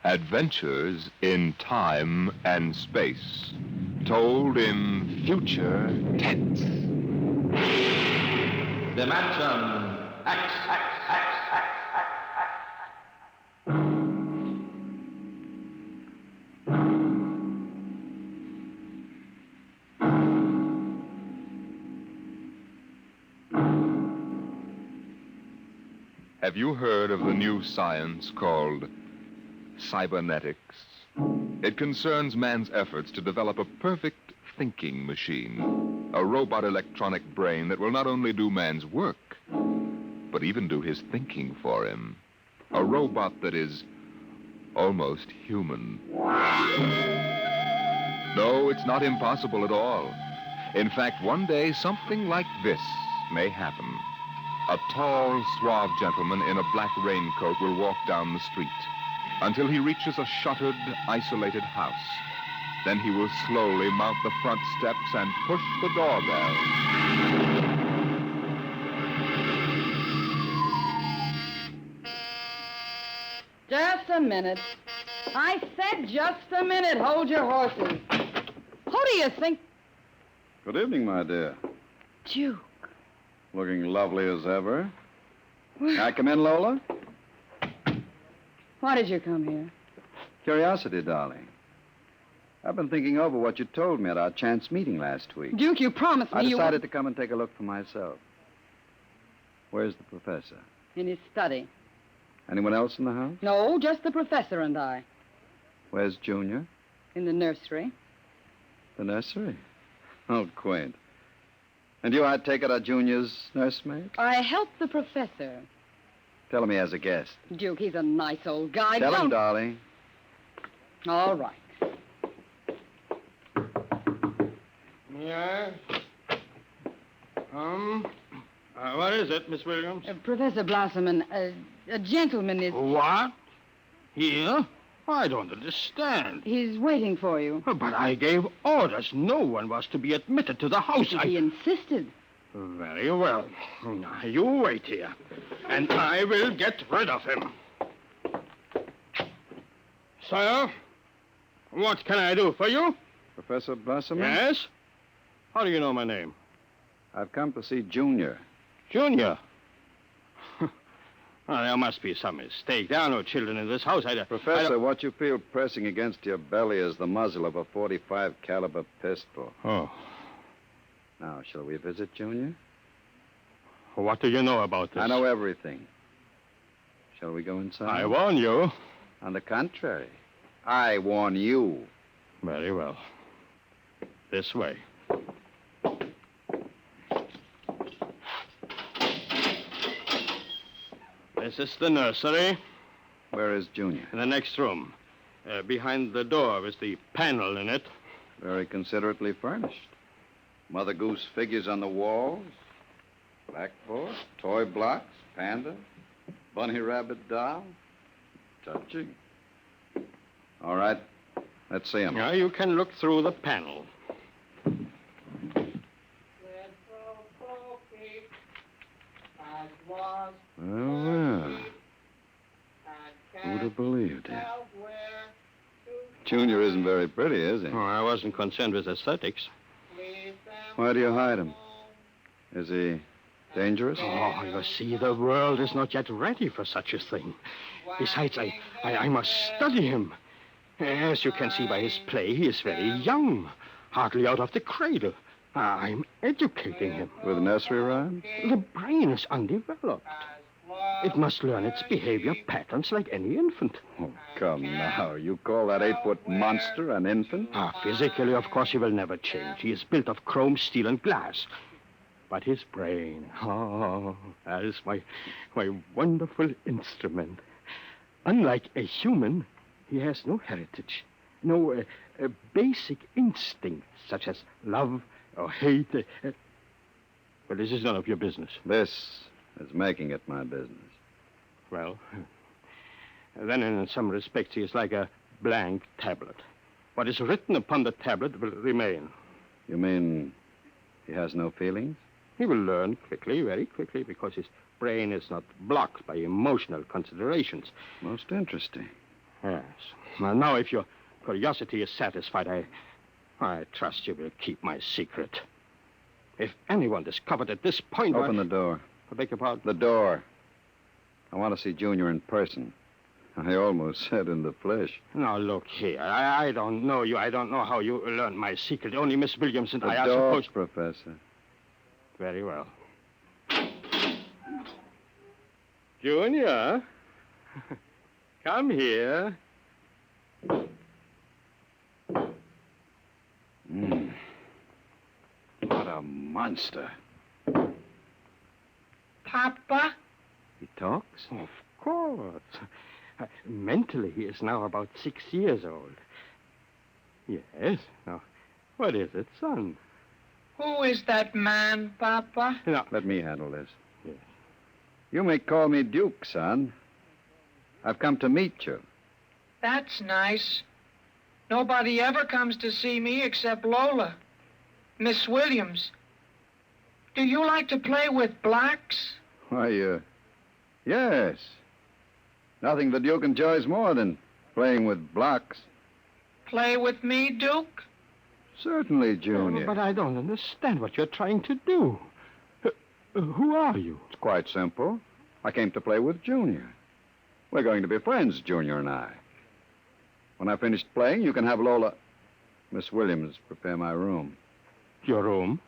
Adventures in time and space, told in future tense. Dimension X. Have you heard of the new science called cybernetics? It concerns man's efforts to develop a perfect thinking machine, a robot electronic brain that will not only do man's work, but even do his thinking for him. A robot that is almost human. No, it's not impossible at all. In fact, one day something like this may happen. A tall, suave gentleman in a black raincoat will walk down the street until he reaches a shuttered, isolated house. Then he will slowly mount the front steps and push the doorbell. Just a minute. I said just a minute. Hold your horses. Who do you think? Good evening, my dear. Duke. Looking lovely as ever. Can I come in, Lola? Why did you come here? Curiosity, darling. I've been thinking over what you told me at our chance meeting last week. Duke, you promised me I you decided to come and take a look for myself. Where's the professor? In his study. Anyone else in the house? No, just the professor and I. Where's Junior? In the nursery. The nursery? Oh, quaint. And you, I take it, are Junior's nursemaid? I helped the professor. Tell him he has a guest. Duke, he's a nice old guy. Tell him, Don't- darling. All right. Yes. What is it, Miss Williams? Professor Blossoman, a gentleman is... What? Here? I don't understand. He's waiting for you. But I gave orders. No one was to be admitted to the house. He insisted. Very well. Now, you wait here, and I will get rid of him. Sir, what can I do for you? Professor Blossom? Yes? How do you know my name? I've come to see Junior. Junior. Well, there must be some mistake. There are no children in this house. Professor, what you feel pressing against your belly is the muzzle of a .45 caliber pistol. Oh. Now, shall we visit Junior? What do you know about this? I know everything. Shall we go inside? I warn you. On the contrary, I warn you. Very well. This way. This is the nursery. Where is Junior? In the next room. Behind the door is the panel in it. Very considerately furnished. Mother Goose figures on the walls. Blackboard, toy blocks, panda, bunny rabbit doll. Touching. All right. Let's see him. Now, you can look through the panel. Well. Who'd have believed it? Junior isn't very pretty, is he? Oh, I wasn't concerned with aesthetics. Why do you hide him? Is he dangerous? Oh, you see, the world is not yet ready for such a thing. Besides, I must study him. As you can see by his play, he is very young, hardly out of the cradle. I'm educating him. With nursery rhymes? The brain is undeveloped. It must learn its behavior patterns like any infant. Oh, come now. You call that 8-foot monster an infant? Physically, of course, he will never change. He is built of chrome, steel, and glass. But his brain, that is my wonderful instrument. Unlike a human, he has no heritage, no basic instincts such as love or hate. Well, this is none of your business. This is making it my business. Well, then in some respects, he is like a blank tablet. What is written upon the tablet will remain. You mean he has no feelings? He will learn quickly, very quickly, because his brain is not blocked by emotional considerations. Most interesting. Yes. Well, now, if your curiosity is satisfied, I trust you will keep my secret. If anyone discovered at this point... Open the door. I beg your pardon? The door. I want to see Junior in person. I almost said in the flesh. Now, look here. I don't know you. I don't know how you learned my secret. Only Miss Williams and The I are door, supposed... Professor. Very well. Junior, come here. What a monster. Papa? He talks? Of course. Mentally, he is now about 6 years old. Yes. Now, what is it, son? Who is that man, Papa? Now, Let me handle this. Yes. You may call me Duke, son. I've come to meet you. That's nice. Nobody ever comes to see me except Lola. Miss Williams. Do you like to play with blacks? Why, yes. Nothing the Duke enjoys more than playing with blocks. Play with me, Duke? Certainly, Junior. But I don't understand what you're trying to do. Who are you? It's quite simple. I came to play with Junior. We're going to be friends, Junior and I. When I finished playing, you can have Lola... Miss Williams prepare my room. Your room?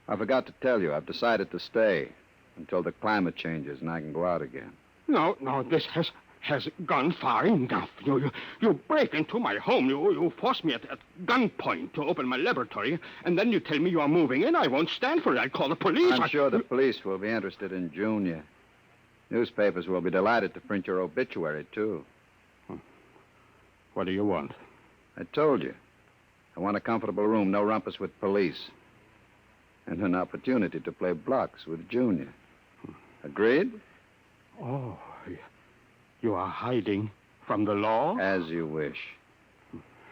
I forgot to tell you, I've decided to stay until the climate changes and I can go out again. No, this has gone far enough. You break into my home. You force me at gunpoint to open my laboratory, and then you tell me you are moving in. I won't stand for it. I'll call the police. I'm sure the police will be interested in Junior. Newspapers will be delighted to print your obituary, too. What do you want? I told you. I want a comfortable room, no rumpus with police. And an opportunity to play blocks with Junior. Agreed? Oh, you are hiding from the law? As you wish.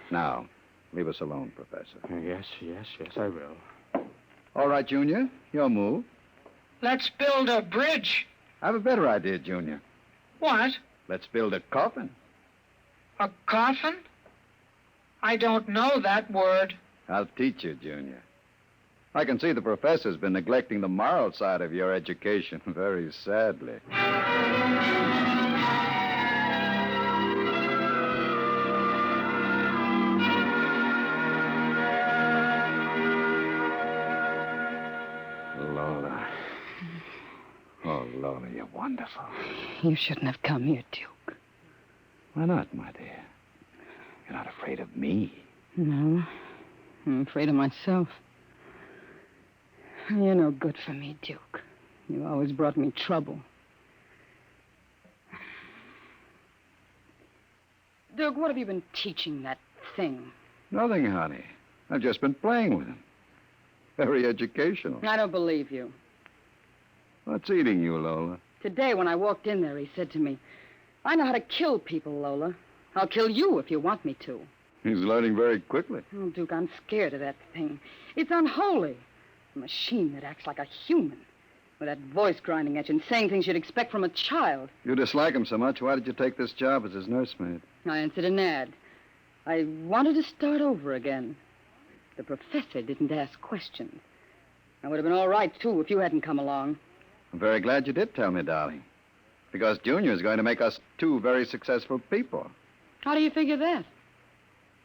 Now, leave us alone, Professor. Yes, I will. All right, Junior, your move. Let's build a bridge. I have a better idea, Junior. What? Let's build a coffin. A coffin? I don't know that word. I'll teach you, Junior. I can see the professor's been neglecting the moral side of your education very sadly. Lola. Oh, Lola, you're wonderful. You shouldn't have come here, Duke. Why not, my dear? You're not afraid of me. No, I'm afraid of myself. You're no good for me, Duke. You always brought me trouble. Duke, what have you been teaching that thing? Nothing, honey. I've just been playing with him. Very educational. I don't believe you. What's eating you, Lola? Today, when I walked in there, he said to me, I know how to kill people, Lola. I'll kill you if you want me to. He's learning very quickly. Oh, Duke, I'm scared of that thing. It's unholy. A machine that acts like a human. With that voice grinding at you and saying things you'd expect from a child. You dislike him so much, why did you take this job as his nursemaid? I answered an ad. I wanted to start over again. The professor didn't ask questions. I would have been all right, too, if you hadn't come along. I'm very glad you did tell me, darling. Because Junior is going to make us two very successful people. How do you figure that?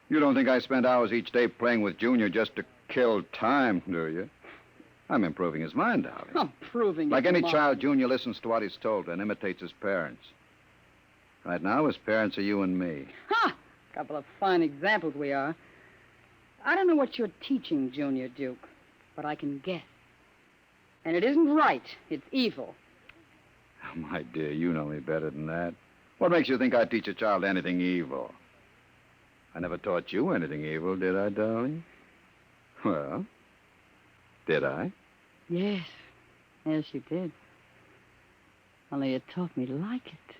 You don't think I spend hours each day playing with Junior just to kill time, do you? I'm improving his mind, darling. Oh, proving Like it, any Mom. child, Junior listens to what he's told and imitates his parents. Right now, his parents are you and me. Ha! Couple of fine examples we are. I don't know what you're teaching, Junior Duke, but I can guess. And it isn't right. It's evil. Oh, my dear, you know me better than that. What makes you think I'd teach a child anything evil? I never taught you anything evil, did I, darling? Well, did I? Yes. Yes, you did. Only you taught me to like it.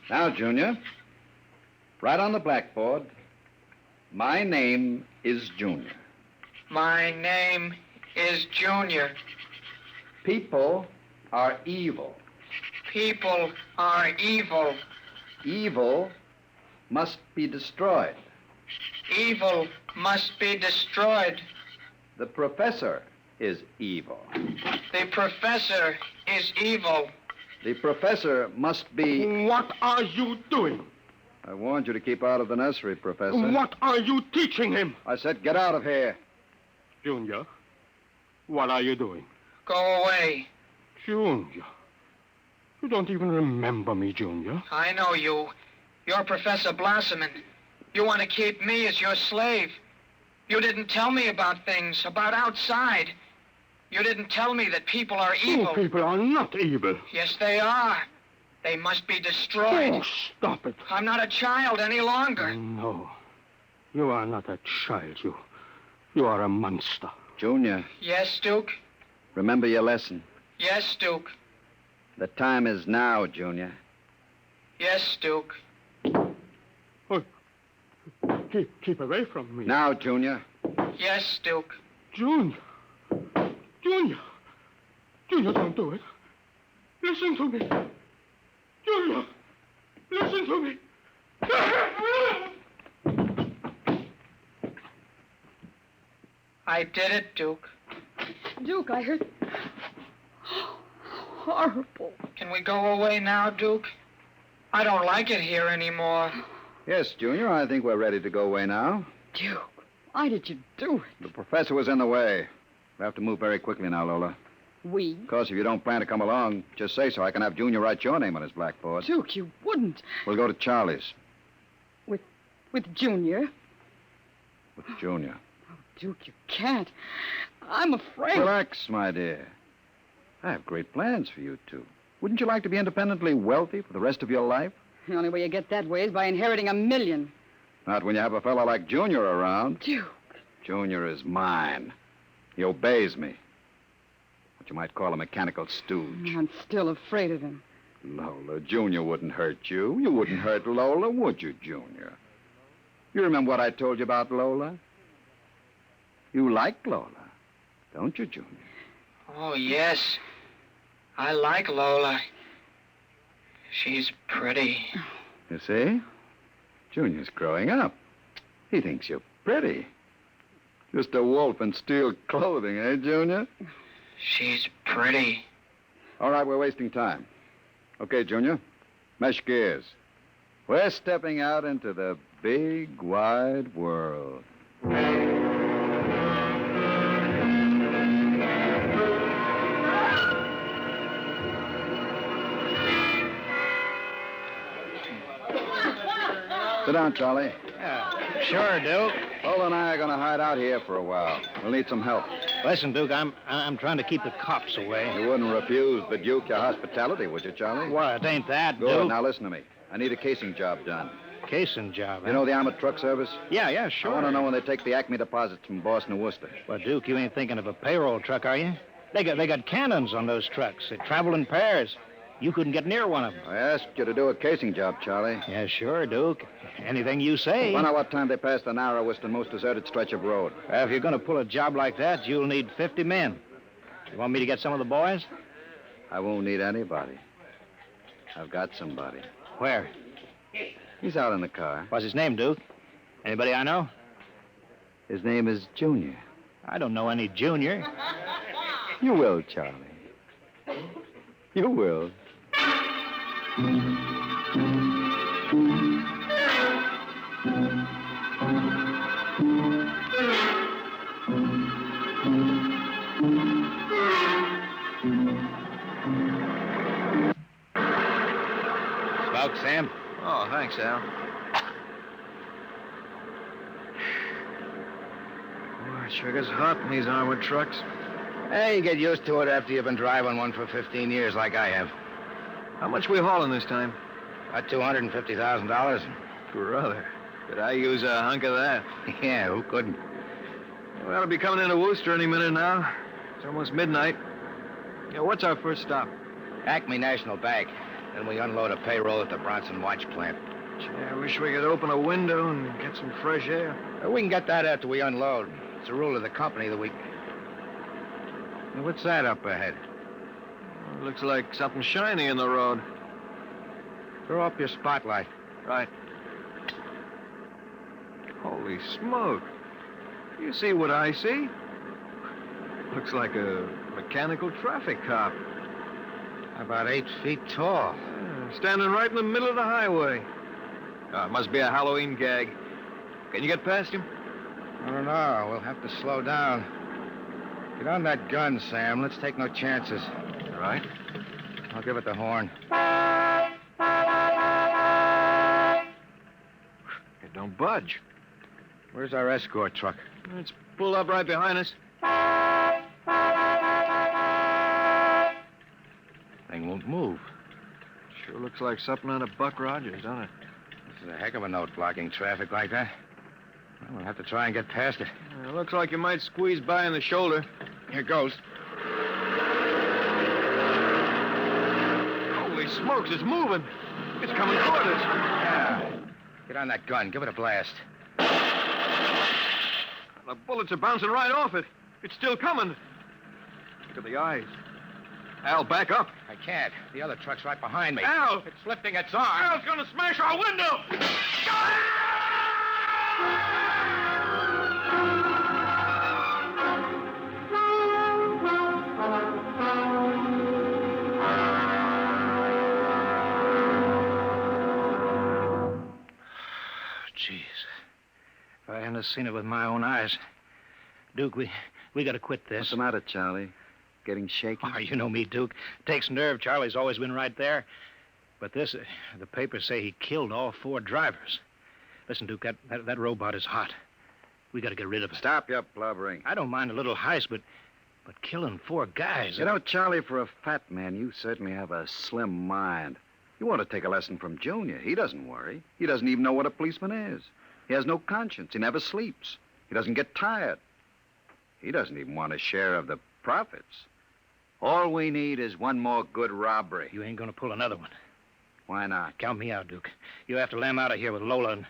Now, Junior, write on the blackboard, My name is Junior. My name is Junior. People are evil. People are evil. Evil must be destroyed. Evil must be destroyed. The professor is evil. The professor is evil. The professor must be... What are you doing? I warned you to keep out of the nursery, Professor. What are you teaching him? I said get out of here. Junior, what are you doing? Go away. Junior, you don't even remember me, Junior. I know you. You're Professor Blossoming. You want to keep me as your slave. You didn't tell me about things, about outside. You didn't tell me that people are evil. Oh, people are not evil. Yes, they are. They must be destroyed. Oh, stop it. I'm not a child any longer. No, you are not a child. You are a monster. Junior, Yes, Duke? remember your lesson. Yes, Duke. The time is now, Junior. Yes, Duke. Oh, keep away from me. Now, Junior. Yes, Duke. Junior. Junior. Junior, don't do it. Listen to me. Junior, listen to me. I did it, Duke. Duke, I heard... Horrible. Can we go away now, Duke? I don't like it here anymore. Yes, Junior, I think we're ready to go away now. Duke, why did you do it? The professor was in the way. We have to move very quickly now, Lola. We? Of course, if you don't plan to come along, just say so. I can have Junior write your name on his blackboard. Duke, you wouldn't. We'll go to Charlie's With Junior. with Junior. Oh, Duke, you can't. I'm afraid. Relax, my dear. I have great plans for you two. Wouldn't you like to be independently wealthy for the rest of your life? The only way you get that way is by inheriting $1 million. Not when you have a fellow like Junior around. Duke. Junior is mine. He obeys me. What you might call a mechanical stooge. I'm still afraid of him. Lola, Junior wouldn't hurt you. You wouldn't hurt Lola, would you, Junior? You remember what I told you about Lola? You like Lola, don't you, Junior? Oh, yes. I like Lola. She's pretty. You see? Junior's growing up. He thinks you're pretty. Just a wolf in steel clothing, eh, Junior? She's pretty. All right, we're wasting time. Okay, Junior. Mesh gears. We're stepping out into the big, wide world. Sit down, Charlie. Sure, Duke. Lola and I are going to hide out here for a while. We'll need some help. Listen, Duke, I'm trying to keep the cops away. You wouldn't refuse the Duke your hospitality, would you, Charlie? What? Ain't that, Good. Duke? Now listen to me. I need a casing job done. Casing job, You know the Armored Truck Service? Yeah, sure. I want to know when they take the Acme deposits from Boston and Worcester. Well, Duke, you ain't thinking of a payroll truck, are you? They got cannons on those trucks. They travel in pairs. You couldn't get near one of them. I asked you to do a casing job, Charlie. Yeah, sure, Duke. Anything you say. Find out what time they pass the narrowest and most deserted stretch of road. Well, if you're going to pull a job like that, you'll need 50 men. You want me to get some of the boys? I won't need anybody. I've got somebody. Where? He's out in the car. What's his name, Duke? Anybody I know? His name is Junior. I don't know any junior. You will, Charlie. You will. Smoke, Sam? Oh, thanks, Al. Boy, it sure gets hot in these armored trucks. Hey, you get used to it after you've been driving one for 15 years like I have. How much we hauling this time? About $250,000. Brother, could I use a hunk of that? Yeah, who couldn't? We ought to be coming into Worcester any minute now. It's almost midnight. Yeah, what's our first stop? Acme National Bank. Then we unload a payroll at the Bronson Watch plant. Gee, I wish we could open a window and get some fresh air. We can get that after we unload. It's a rule of the company that we... What's that up ahead? Looks like something shiny in the road. Throw up your spotlight. Right. Holy smoke. You see what I see? Looks like a mechanical traffic cop. About 8 feet tall. Standing right in the middle of the highway. It must be a Halloween gag. Can you get past him? I don't know. We'll have to slow down. Get on that gun, Sam. Let's take no chances. All right. I'll give it the horn. It don't budge. Where's our escort truck? It's pulled up right behind us. Thing won't move. Sure looks like something out of Buck Rogers, doesn't it? This is a heck of a note blocking traffic like that. Well, we'll have to try and get past it. Looks like you might squeeze by in the shoulder. Here goes. Holy smokes, it's moving. It's coming toward us. Yeah. Get on that gun. Give it a blast. The bullets are bouncing right off it. It's still coming. Look at the eyes. Al, back up. I can't. The other truck's right behind me. Al! It's lifting its arm. Al's gonna smash our window! Jeez. If I hadn't seen it with my own eyes. Duke, we gotta quit this. What's the matter, Charlie? Getting shaky? Oh, you know me, Duke. Takes nerve. Charlie's always been right there. But this, the papers say he killed all 4 drivers. Listen, Duke, that robot is hot. We gotta get rid of it. Stop your blubbering. I don't mind a little heist, but killing 4 guys... You know, Charlie, for a fat man, you certainly have a slim mind. You want to take a lesson from Junior. He doesn't worry. He doesn't even know what a policeman is. He has no conscience. He never sleeps. He doesn't get tired. He doesn't even want a share of the profits. All we need is one more good robbery. You ain't gonna pull another one. Why not? Count me out, Duke. You have to lam out of here with Lola and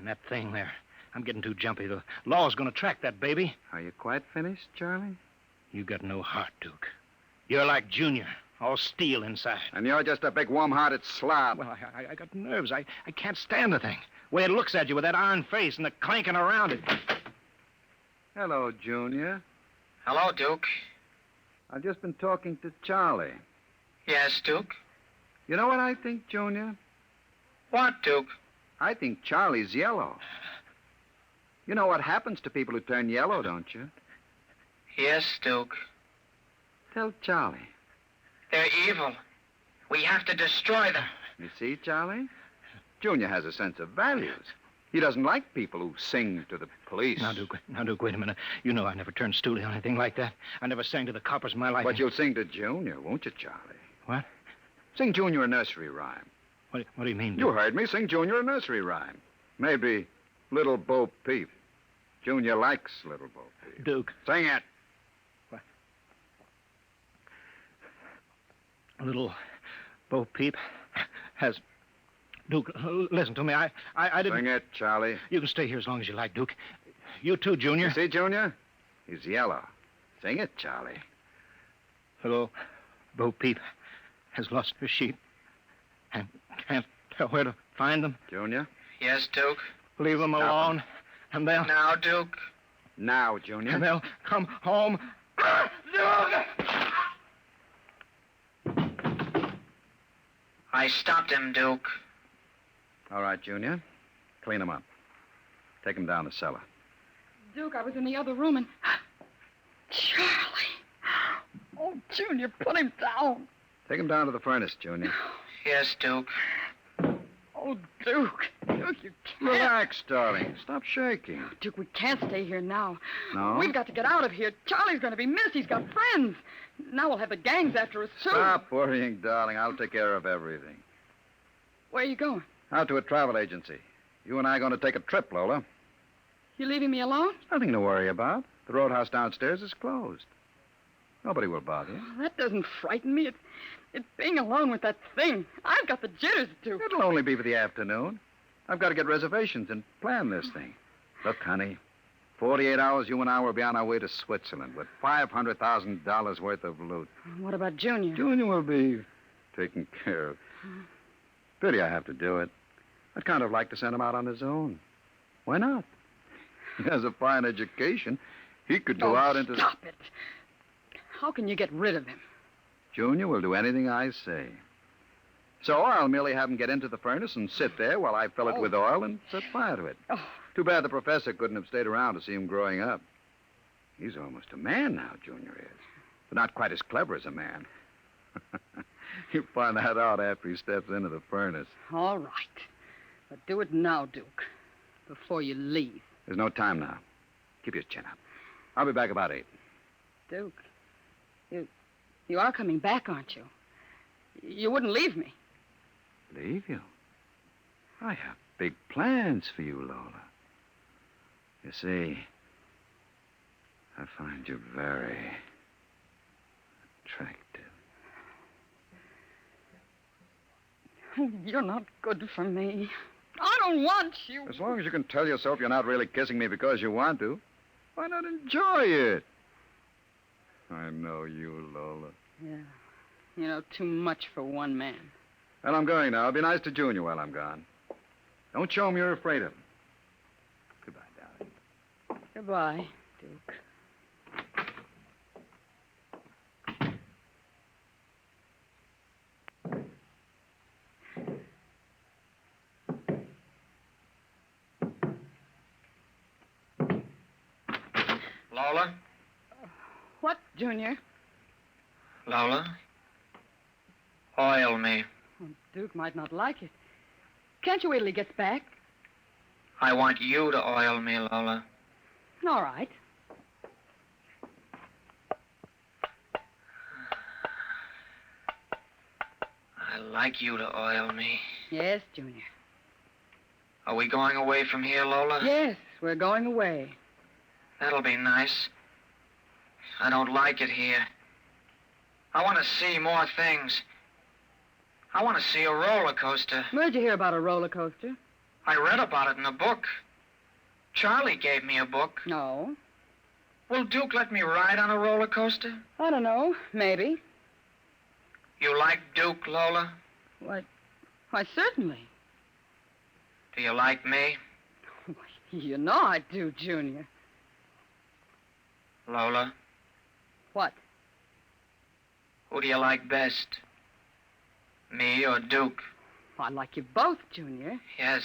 that thing there. I'm getting too jumpy. The law's gonna track that baby. Are you quite finished, Charlie? You got no heart, Duke. You're like Junior, all steel inside. And you're just a big warm-hearted slob. Well, I got nerves. I can't stand the thing. The way it looks at you with that iron face and the clanking around it. Hello, Junior. Hello, Duke. I've just been talking to Charlie. Yes, Duke? You know what I think, Junior? What, Duke? I think Charlie's yellow. You know what happens to people who turn yellow, don't you? Yes, Duke. Tell Charlie. They're evil. We have to destroy them. You see, Charlie? Junior has a sense of values. He doesn't like people who sing to the police. Now, Duke, wait a minute. You know I never turned stoolie or anything like that. I never sang to the coppers in my life. But you'll sing to Junior, won't you, Charlie? What? Sing Junior a nursery rhyme. What do you mean, Duke? You heard me. Sing Junior a nursery rhyme. Maybe Little Bo Peep. Junior likes Little Bo Peep. Duke. Sing it. What? Little Bo Peep has... Duke, listen to me. I didn't... Sing it, Charlie. You can stay here as long as you like, Duke. You too, Junior. You see, Junior? He's yellow. Sing it, Charlie. Little Bo Peep has lost her sheep and can't tell where to find them. Junior? Yes, Duke? Leave them alone, and they'll... Now, Duke? Now, Junior. And they'll come home. Duke! I stopped him, Duke. All right, Junior. Clean him up. Take him down the cellar. Duke, I was in the other room and... Charlie. Oh, Junior, put him down. Take him down to the furnace, Junior. Yes, Duke. Oh, Duke. Duke, you can't. Relax, darling. Stop shaking. Duke, we can't stay here now. No? We've got to get out of here. Charlie's going to be missed. He's got friends. Now we'll have the gangs after us, too. Stop worrying, darling. I'll take care of everything. Where are you going? Out to a travel agency. You and I are going to take a trip, Lola. You leaving me alone? Nothing to worry about. The roadhouse downstairs is closed. Nobody will bother you. Oh, that doesn't frighten me. It's being alone with that thing. I've got the jitters, Duke. It'll only be for the afternoon. I've got to get reservations and plan this thing. Look, honey, 48 hours, you and I will be on our way to Switzerland with $500,000 worth of loot. What about Junior? Junior will be taken care of. Pity I have to do it. I'd kind of like to send him out on his own. Why not? He has a fine education. He could go out into... Stop it. How can you get rid of him? Junior will do anything I say. So I'll merely have him get into the furnace and sit there while I fill it with oil and set fire to it. Oh. Too bad the professor couldn't have stayed around to see him growing up. He's almost a man now, Junior is. But not quite as clever as a man. He'll find that out after he steps into the furnace. All right. But do it now, Duke, before you leave. There's no time now. Keep your chin up. I'll be back about 8. Duke, you are coming back, aren't you? You wouldn't leave me. Leave you? I have big plans for you, Lola. You see, I find you very attractive. You're not good for me. I don't want you. As long as you can tell yourself you're not really kissing me because you want to, why not enjoy it? I know you, Lola. Yeah. You know, too much for one man. Well, I'm going now. Be nice to Junior while I'm gone. Don't show him you're afraid of him. Goodbye, darling. Goodbye, Duke. Lola? What, Junior? Lola? Oil me. Oh, Duke might not like it. Can't you wait till he gets back? I want you to oil me, Lola. All right. I like you to oil me. Yes, Junior. Are we going away from here, Lola? Yes, we're going away. That'll be nice. I don't like it here. I want to see more things. I want to see a roller coaster. Where'd you hear about a roller coaster? I read about it in a book. Charlie gave me a book. No. Will Duke let me ride on a roller coaster? I don't know. Maybe. You like Duke, Lola? Why, certainly. Do you like me? You know I do, Junior. Lola, What? who do you like best? Me or Duke? I like you both, Junior. Yes.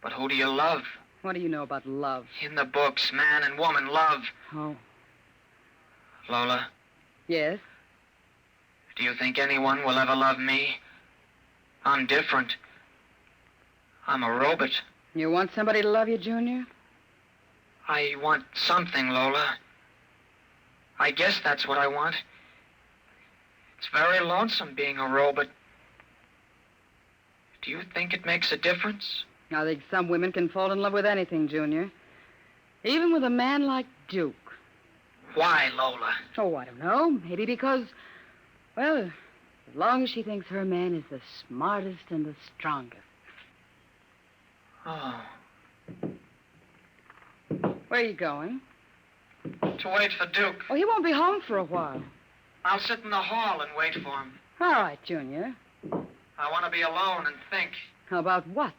But who do you love? What do you know about love? In the books, man and woman love. Oh. Lola, Yes? do you think anyone will ever love me? I'm different. I'm a robot. You want somebody to love you, Junior? I want something, Lola. I guess that's what I want. It's very lonesome being a robot. Do you think it makes a difference? I think some women can fall in love with anything, Junior. Even with a man like Duke. Why, Lola? Oh, I don't know. Maybe because, well, as long as she thinks her man is the smartest and the strongest. Oh, Where are you going? to wait for Duke. Oh, he won't be home for a while. I'll sit in the hall and wait for him. All right, Junior. I want to be alone and think. How about what?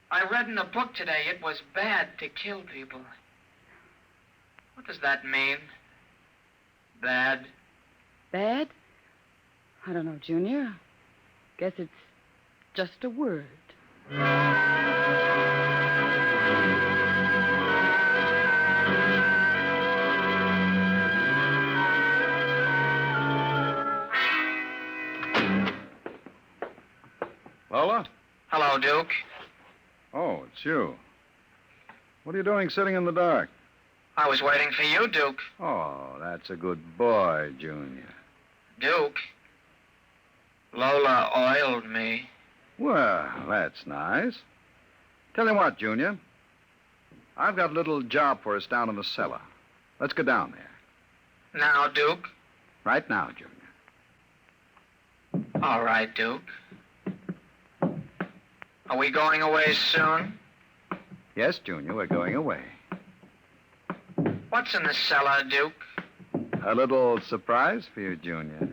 I read in a book today it was bad to kill people. What does that mean? Bad? Bad? I don't know, Junior. Guess it's just a word. Lola? Hello, Duke. Oh, it's you. What are you doing sitting in the dark? I was waiting for you, Duke. Oh, that's a good boy, Junior. Duke. Lola oiled me. Well, that's nice. Tell you what, Junior. I've got a little job for us down in the cellar. Let's go down there. Now, Duke. Right now, Junior. All right, Duke. Are we going away soon? Yes, Junior, we're going away. What's in the cellar, Duke? A little surprise for you, Junior.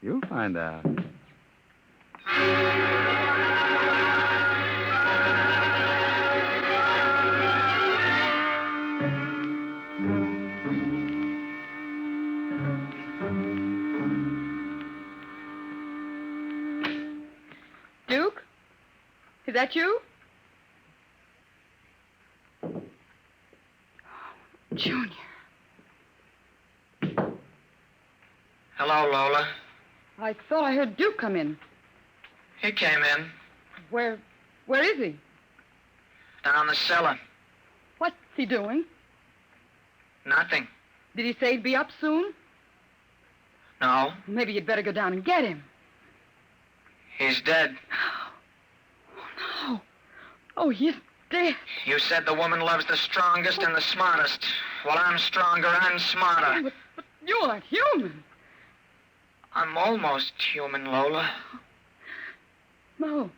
You'll find out. Duke? Is that you? Junior. Hello, Lola. I thought I heard Duke come in. He came in. Where is he? Down the cellar. What's he doing? Nothing. Did he say he'd be up soon? No, Maybe you'd better go down and get him. he's dead. Oh, no. Oh, he's dead. You said the woman loves the strongest and the smartest. Well, I'm stronger and smarter. But you aren't human. I'm almost human, Lola. No.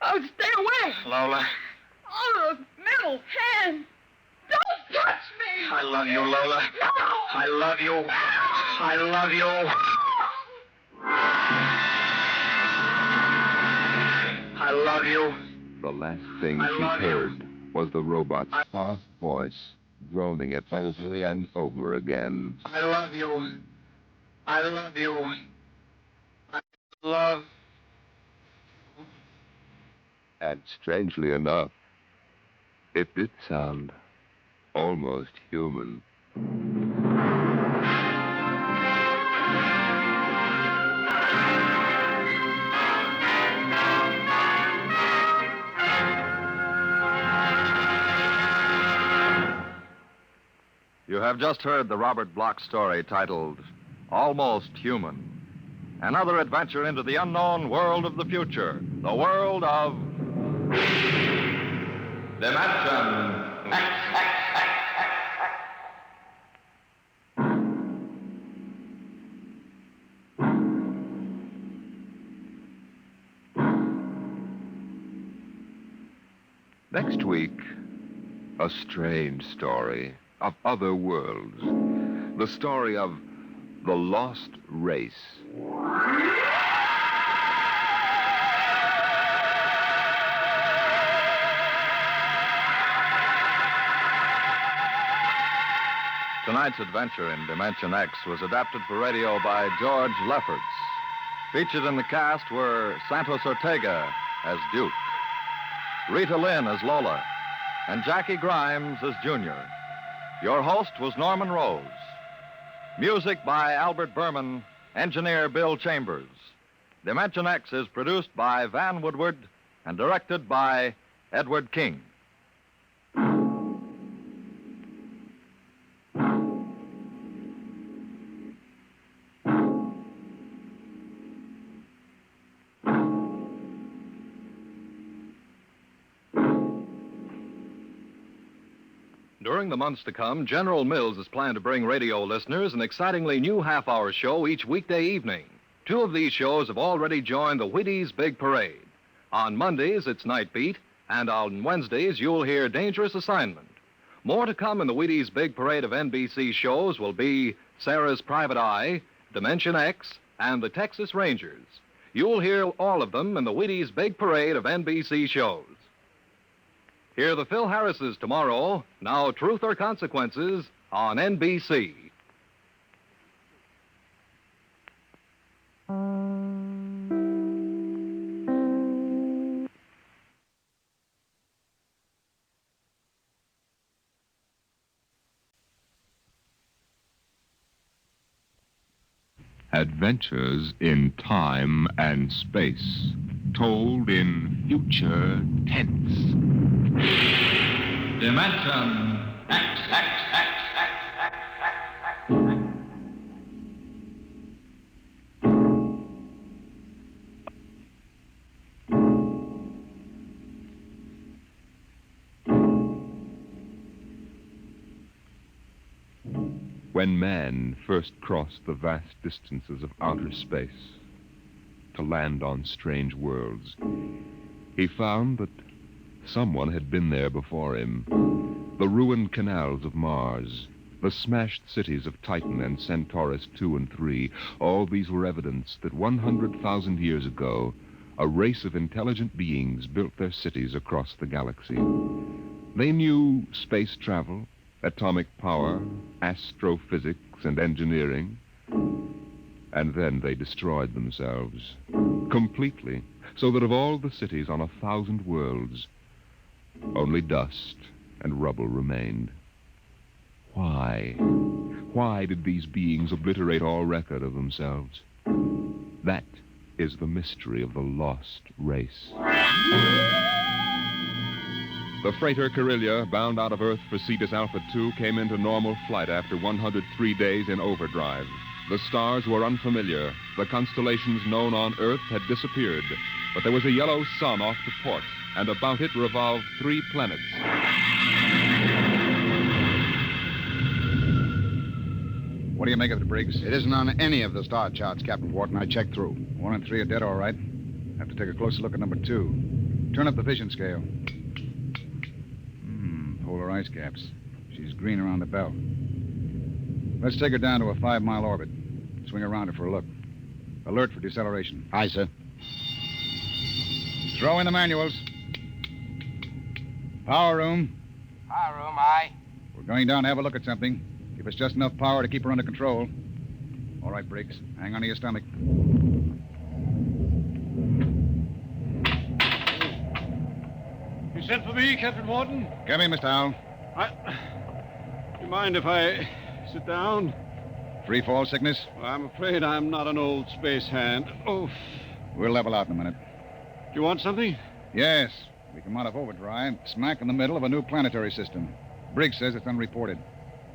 Oh, stay away. Lola, Oh, those metal hands. Don't touch me. I love you, Lola. No. I love you. I love you. I love you. The last thing I she love you. heard was the robot's soft voice droning it over and over again. I love you. I love you. I love. And strangely enough, it did sound almost human. You have just heard the Robert Bloch story titled Almost Human. Another adventure into the unknown world of the future, the world of Dimension X. Next week, a strange story of other worlds. The story of the lost race. Tonight's adventure in Dimension X was adapted for radio by George Lefferts. Featured in the cast were Santos Ortega as Duke, Rita Lynn as Lola, and Jackie Grimes as Junior. Your host was Norman Rose. Music by Albert Berman, engineer Bill Chambers. Dimension X is produced by Van Woodward and directed by Edward King. During the months to come, General Mills is planned to bring radio listeners an excitingly new half-hour show each weekday evening. Two of these shows have already joined the Wheaties Big Parade. On Mondays, it's Night Beat, and on Wednesdays, you'll hear Dangerous Assignment. More to come in the Wheaties Big Parade of NBC shows will be Sarah's Private Eye, Dimension X, and the Texas Rangers. You'll hear all of them in the Wheaties Big Parade of NBC shows. Hear the Phil Harrises tomorrow, Now Truth or Consequences, on NBC. Adventures in time and space, told in future tense. Dimension X. When man first crossed the vast distances of outer space to land on strange worlds, he found that someone had been there before him. The ruined canals of Mars, the smashed cities of Titan and Centaurus II and III, all these were evidence that 100,000 years ago, a race of intelligent beings built their cities across the galaxy. They knew space travel, atomic power, astrophysics, and engineering. And then they destroyed themselves completely, so that of all the cities on 1,000 worlds, only dust and rubble remained. Why? Why did these beings obliterate all record of themselves? That is the mystery of the lost race. The freighter Carillia, bound out of Earth for Cetus Alpha 2, came into normal flight after 103 days in overdrive. The stars were unfamiliar. The constellations known on Earth had disappeared. But there was a yellow sun off to port, and about it revolved 3 planets. What do you make of it, Briggs? It isn't on any of the star charts, Captain Wharton. I checked through. 1 and 3 are dead, all right. Have to take a closer look at number 2. Turn up the vision scale. Polar ice caps. She's green around the belt. Let's take her down to a 5-mile orbit. Swing around her for a look. Alert for deceleration. Aye, sir. Throw in the manuals. Power room. Power room, aye. We're going down to have a look at something. Give us just enough power to keep her under control. All right, Briggs. Hang on to your stomach. You sent for me, Captain Wharton? Come in, Mr. Howell. You mind if I sit down? Free fall sickness? Well, I'm afraid I'm not an old space hand. Oh, We'll level out in a minute. do you want something? Yes. We come out of overdrive, smack in the middle of a new planetary system. Briggs says it's unreported.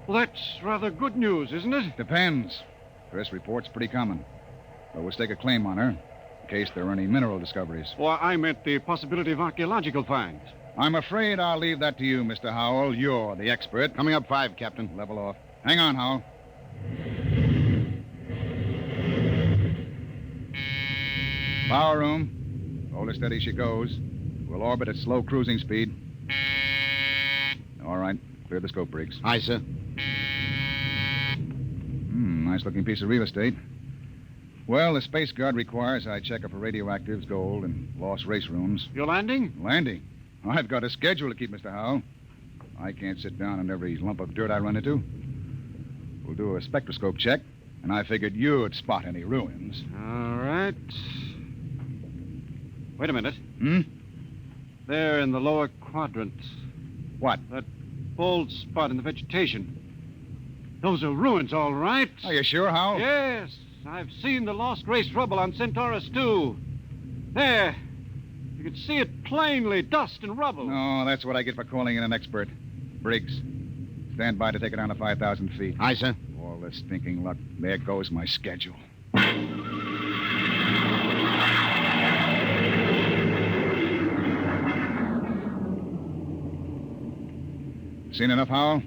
Well, that's rather good news, isn't it? Depends. Press report's pretty common. But we'll stake a claim on her, in case there are any mineral discoveries. Well, I meant the possibility of archaeological finds. I'm afraid I'll leave that to you, Mr. Howell. You're the expert. Coming up 5, Captain. Level off. Hang on, Howell. Power room. Hold her steady she goes. We'll orbit at slow cruising speed. All right. Clear the scope, Briggs. Aye, sir. Nice-looking piece of real estate. Well, the Space Guard requires I check her for radioactives, gold, and lost race rooms. You're landing? Landing? I've got a schedule to keep, Mr. Howell. I can't sit down on every lump of dirt I run into. We'll do a spectroscope check, and I figured you'd spot any ruins. All right. Wait a minute. Hmm? There in the lower quadrant. What? That bald spot in the vegetation. Those are ruins, all right. Are you sure, Howell? Yes. I've seen the lost race rubble on Centaurus II. There. You can see it plainly, dust and rubble. No, that's what I get for calling in an expert. Briggs, stand by to take it down to 5,000 feet. Aye, sir. All this stinking luck. There goes my schedule. Seen enough, Howell?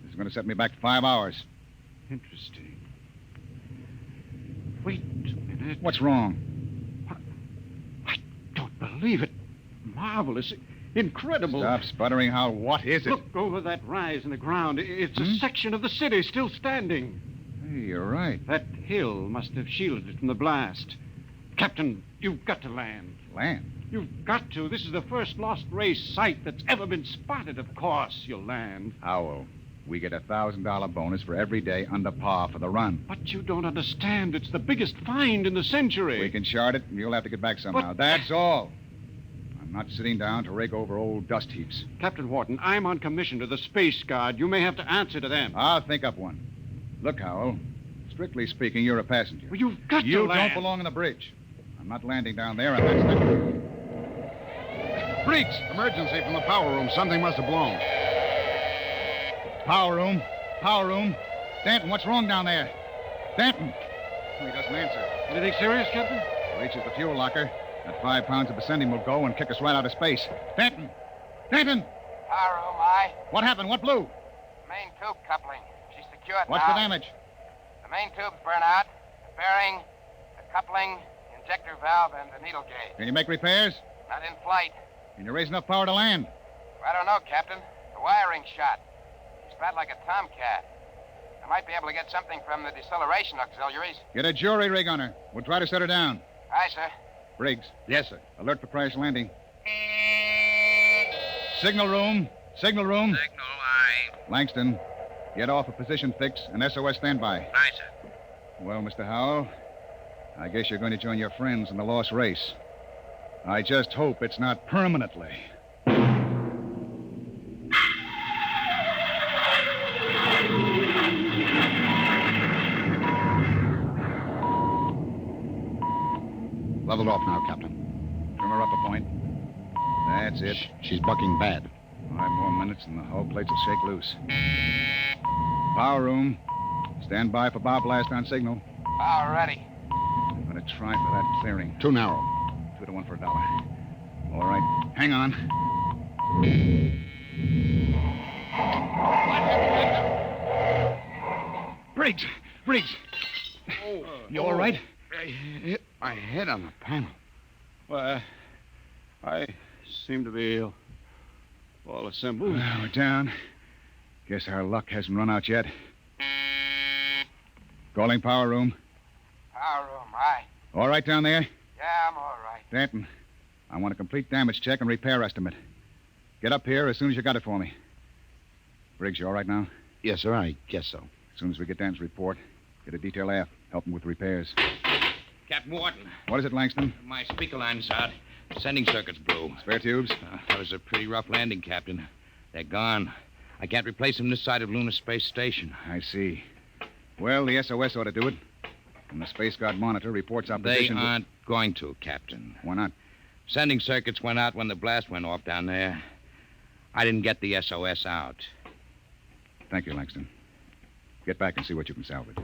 This is going to set me back 5 hours. Interesting. Wait a minute. What's wrong? I don't believe it. Marvelous. Incredible. Stop sputtering, Howell. What is it? Look over that rise in the ground. It's a section of the city still standing. Hey, you're right. That hill must have shielded it from the blast. Captain, you've got to land. Land? You've got to. This is the first lost race site that's ever been spotted. Of course you'll land. Howell, we get a $1,000 bonus for every day under par for the run. But you don't understand. It's the biggest find in the century. We can chart it, and you'll have to get back somehow. But- That's all. I'm not sitting down to rake over old dust heaps. Captain Wharton, I'm on commission to the Space Guard. You may have to answer to them. I'll think up one. Look, Howell, strictly speaking, you're a passenger. Well, you've got You to land. don't belong on the bridge. I'm not landing down there, and that's the... Briggs, emergency from the power room. Something must have blown. Power room. Power room. Danton, what's wrong down there? Danton. Oh, he doesn't answer. Anything serious, Captain? Reaches the fuel locker. That 5 pounds of ascending will go and kick us right out of space. Danton! Danton! Power room, aye. What happened? What blew? Main tube coupling. She's secured What's now. the damage? The main tube's burnt out. The bearing, the coupling, the injector valve, and the needle gauge. Can you make repairs? Not in flight. Can you raise enough power to land? I don't know, Captain. The wiring's shot. He's fat like a tomcat. I might be able to get something from the deceleration auxiliaries. Get a jury rig on her. We'll try to set her down. Aye, sir. Briggs, Yes, sir. alert for crash landing. Signal room. Signal room. Signal, aye. Langston, get off a position fix and SOS standby. Aye, sir. Well, Mr. Howell, I guess you're going to join your friends in the lost race. I just hope it's not permanently. Leveled off now, Captain. Trim her up a point. That's it. She's bucking bad. 5 more minutes and the hull plates will shake loose. Power room. Stand by for bow blast on signal. Power ready. I'm going to try for that clearing. Too narrow. 2 to 1 for $1. All right. Hang on. Briggs! Briggs! You all right? I hit my head on the panel. Well, I seem to be all assembled. Well, we're down. Guess our luck hasn't run out yet. Calling power room. Power room, aye. All right down there? Yeah, I'm all right. Danton, I want a complete damage check and repair estimate. Get up here as soon as you got it for me. Briggs, you all right now? Yes, sir, I guess so. As soon as we get Danton's report, get a detail aft. Help him with repairs. Captain Wharton, What is it, Langston? my speaker line's out. Sending circuit's blew. Spare tubes? That was a pretty rough landing, Captain. They're gone. I can't replace them this side of Lunar Space Station. I see. Well, the SOS ought to do it. And the Space Guard monitor reports our They position. aren't going to, Captain. Why not? Sending circuits went out when the blast went off down there. I didn't get the SOS out. Thank you, Langston. Get back and see what you can salvage.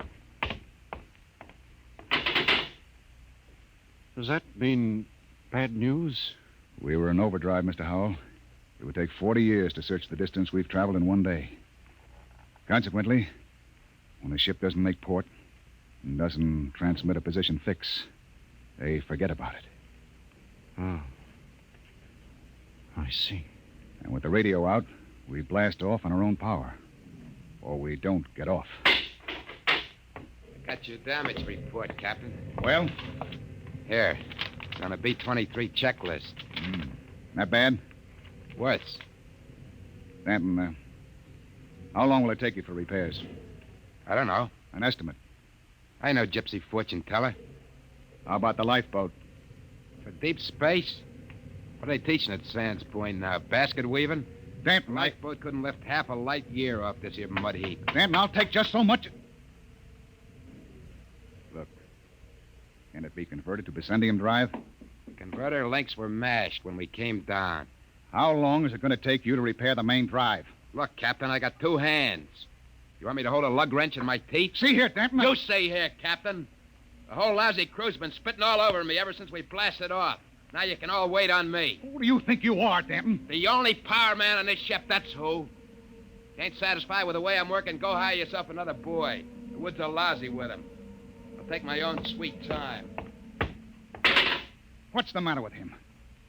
Does that mean bad news? We were in overdrive, Mr. Howell. It would take 40 years to search the distance we've traveled in one day. Consequently, when a ship doesn't make port and doesn't transmit a position fix, they forget about it. Oh. I see. And with the radio out, we blast off on our own power. Or we don't get off. Got your damage report, Captain. Well, Here. It's on a B-23 checklist. not bad. Worse. Danton, how long will it take you for repairs? I don't know. An estimate. I know Gypsy fortune teller. How about the lifeboat? For deep space? What are they teaching at Sands Point now? Basket weaving? Danton, Lifeboat couldn't lift half a light year off this here mud heap. Danton, I'll take just so much. Look, can it be converted to Bessendium drive? Converter links were mashed when we came down. How long is it going to take you to repair the main drive? Look, Captain, I got 2 hands. You want me to hold a lug wrench in my teeth? See here, Danton. You see here, Captain. The whole lousy crew's been spitting all over me ever since we blasted off. Now you can all wait on me. Who do you think you are, Danton? The only power man on this ship, that's who. Ain't satisfied with the way I'm working, go hire yourself another boy. The woods are lousy with him. I'll take my own sweet time. What's the matter with him?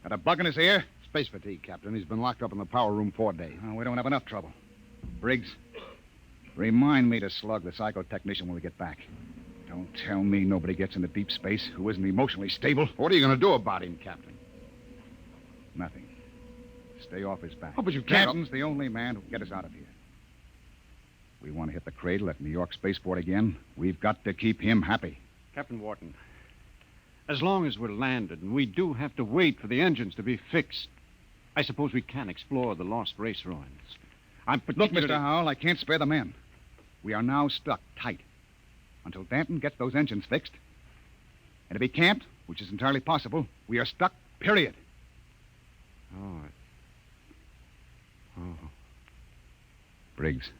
Got a bug in his ear? Space fatigue, Captain. He's been locked up in the power room 4 days. Oh, we don't have enough trouble. Briggs, remind me to slug the psychotechnician when we get back. Don't tell me nobody gets into deep space who isn't emotionally stable. What are you going to do about him, Captain? Nothing. Stay off his back. Oh, but you can't. Captain's the only man who can get us out of here. We want to hit the cradle at New York Spaceport again. We've got to keep him happy. Captain Wharton, as long as we're landed and we do have to wait for the engines to be fixed, I suppose we can explore the lost race ruins. I'm Look, particularly... Mr. Howell, I can't spare the men. We are now stuck tight until Danton gets those engines fixed. And if he can't, which is entirely possible, we are stuck, period. Oh. Briggs,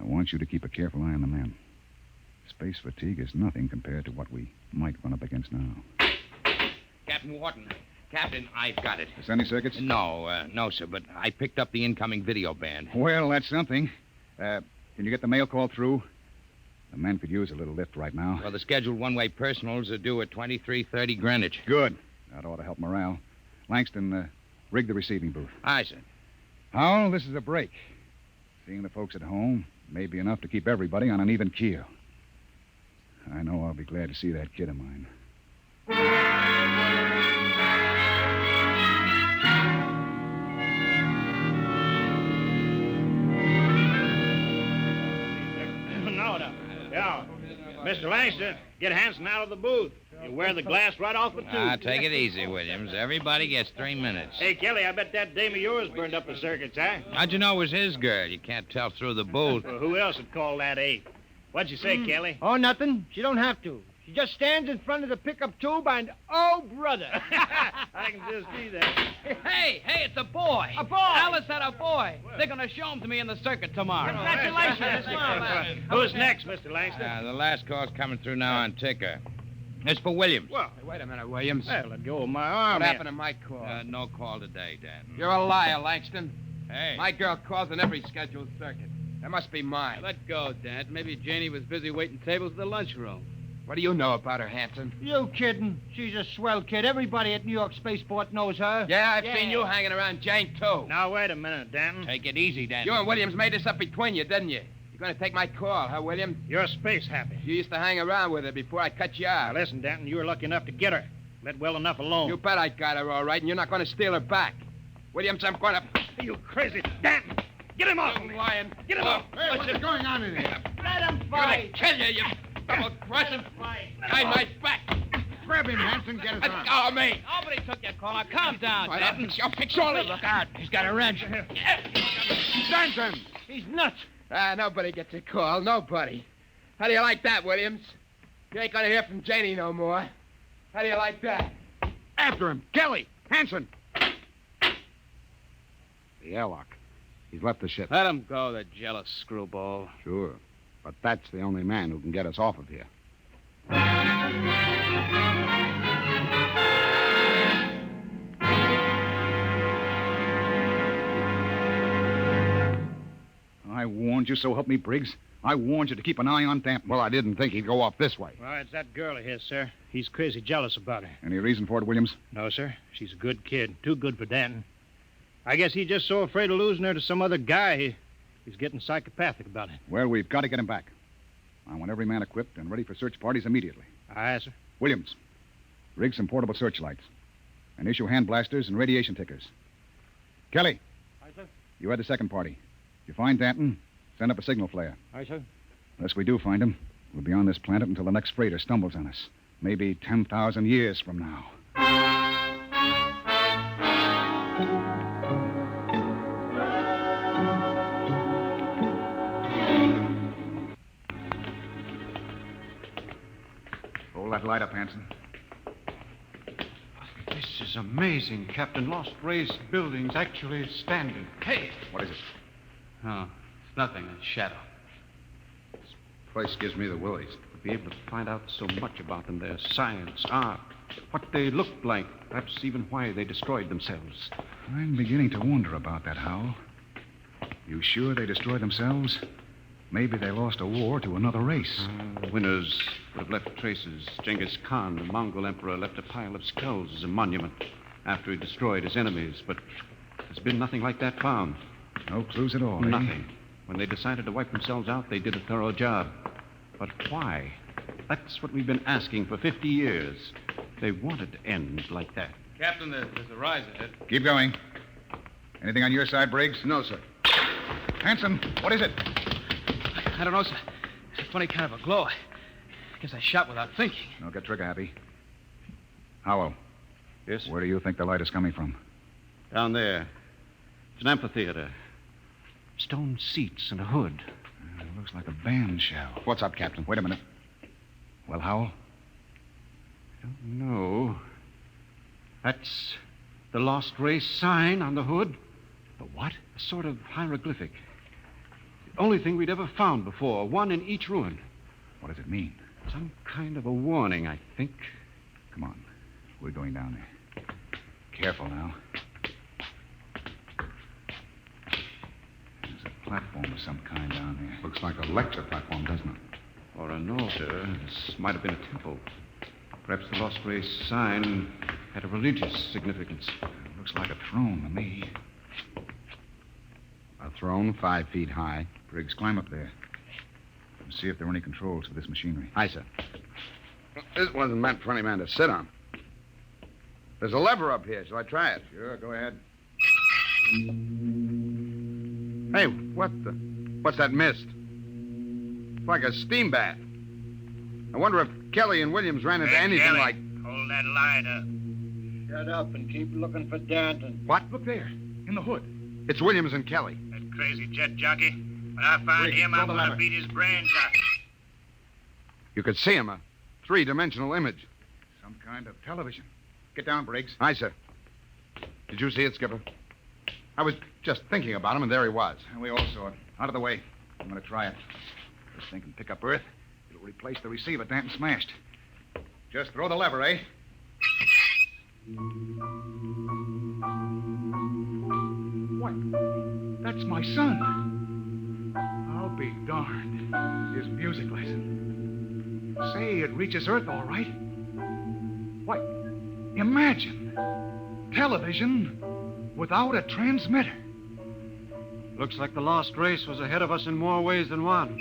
I want you to keep a careful eye on the men. Space fatigue is nothing compared to what we might run up against now. Captain Wharton. Captain, I've got it. Sending circuits? No, sir, but I picked up the incoming video band. Well, that's something. Can you get the mail call through? The men could use a little lift right now. Well, the scheduled one-way personals are due at 23:30 Greenwich. Good. That ought to help morale. Langston, rig the receiving booth. Aye, sir. Howell, this is a break. Seeing the folks at home may be enough to keep everybody on an even keel. I know I'll be glad to see that kid of mine. No. Yeah. Mr. Langston, get Hanson out of the booth. You wear the glass right off the tube. Ah, take it easy, Williams. Everybody gets 3 minutes. Hey, Kelly, I bet that dame of yours burned up the circuits, huh? How'd you know it was his girl? You can't tell through the booth. Well, who else would call that eight? What'd you say, Kelly? Oh, nothing. She don't have to. She just stands in front of the pickup tube and, oh, brother. I can just see that. Hey, it's a boy. A boy. Alice had a boy. They're going to show him to me in the circuit tomorrow. Congratulations. Who's next, Mr. Langston? The last call's coming through now on ticker. It's for Williams. Well, Hey, wait a minute, Williams. well, let go of my arm. What here. happened to my call? No call today, Dan. You're a liar, Langston. Hey. My girl calls on every scheduled circuit. That must be mine. Let go, Dad. Maybe Janie was busy waiting tables at the lunchroom. What do you know about her, Hanson? You kidding? She's a swell kid. Everybody at New York Spaceport knows her. Yeah, I've seen you hanging around Jane, too. Now, wait a minute, Danton. Take it easy, Dan. You and Williams made this up between you, didn't you? You're going to take my call, huh, Williams? You're space happy. You used to hang around with her before I cut you out. Now, listen, Danton, you were lucky enough to get her. Let well enough alone. You bet I got her all right, and you're not going to steal her back. Williams, I'm going to... You crazy. Danton, get him off. You lying. Get him off. Hey, what's going on in here? Let him I'm going to kill you, you double-crossing. Behind my back. Grab him, Hanson. Get his Let arm. go of me. Nobody took your call. Now, calm down, I'll Dad. fix all of you. Look out. He's got a wrench. Stanton! He's nuts. Nobody gets a call. Nobody. How do you like that, Williams? You ain't going to hear from Janie no more. How do you like that? After him. Kelly! Hanson! The airlock. He's left the ship. Let him go, the jealous screwball. Sure. But that's the only man who can get us off of here. I warned you, so help me, Briggs. I warned you to keep an eye on Danton. Well, I didn't think he'd go off this way. Well, it's that girl of his, sir. He's crazy jealous about her. Any reason for it, Williams? No, sir. She's a good kid. Too good for Danton. I guess he's just so afraid of losing her to some other guy, he's getting psychopathic about it. Well, we've got to get him back. I want every man equipped and ready for search parties immediately. Aye, sir. Williams, rig some portable searchlights and issue hand blasters and radiation tickers. Kelly, Aye, sir. you had the second party. If you find Danton, send up a signal flare. Aye, sir. Unless we do find him, we'll be on this planet until the next freighter stumbles on us. Maybe 10,000 years from now. Hold that light up, Hanson. This is amazing, Captain. Lost Race building's actually standing. Hey. What is it? Oh, it's nothing. A shadow. Place gives me the willies. To be able to find out so much about them, their science, art, what they looked like. That's even why they destroyed themselves. I'm beginning to wonder about that, Howell. You sure they destroyed themselves? Maybe they lost a war to another race. The winners would have left traces. Genghis Khan, the Mongol emperor, left a pile of skulls as a monument after he destroyed his enemies. But there's been nothing like that found. No clues at all, eh? Nothing. When they decided to wipe themselves out, they did a thorough job. But why? That's what we've been asking for 50 years. They wanted to end like that. Captain, there's a rise ahead. Keep going. Anything on your side, Briggs? No, sir. Hanson, what is it? I don't know, sir. It's a funny kind of a glow. I guess I shot without thinking. Don't get trigger happy. Howell, Yes, sir? where do you think the light is coming from? Down there. It's an amphitheater. Stone seats and a hood. It looks like a band shell. What's up, Captain? Wait a minute. Well, Howell? No. That's the Lost Race sign on the hood. The what? A sort of hieroglyphic. The only thing we'd ever found before, one in each ruin. What does it mean? Some kind of a warning, I think. Come on. We're going down there. Careful now. There's a platform of some kind down there. Looks like a lecture platform, doesn't it? Or an altar. This might have been a temple. Perhaps the Lost Race sign Had a religious significance. Looks like a throne to me. A throne 5 feet high. Briggs, climb up there. And see if there are any controls for this machinery. Aye, sir. This wasn't meant for any man to sit on. There's a lever up here. Shall I try it? Sure, go ahead. Hey, what's that mist? It's like a steam bath. I wonder if Kelly and Williams ran into anything Kelly, like... hold that light up. Shut up and keep looking for Danton. What? Look there, in the hood. It's Williams and Kelly. That crazy jet jockey. When I find Briggs, him, throw I'm the going to lever. beat his brains out. You could see him, a three-dimensional image. Some kind of television. Get down, Briggs. Aye, sir. Did you see it, Skipper? I was just thinking about him, and there he was. And we all saw it. Out of the way. I'm going to try it. This thing can pick up Earth. It'll replace the receiver Danton smashed. Just throw the lever, eh? What? That's my son. I'll be darned. His music lesson. Say, it reaches Earth all right. What? Imagine. Television without a transmitter. Looks like the lost race was ahead of us in more ways than one.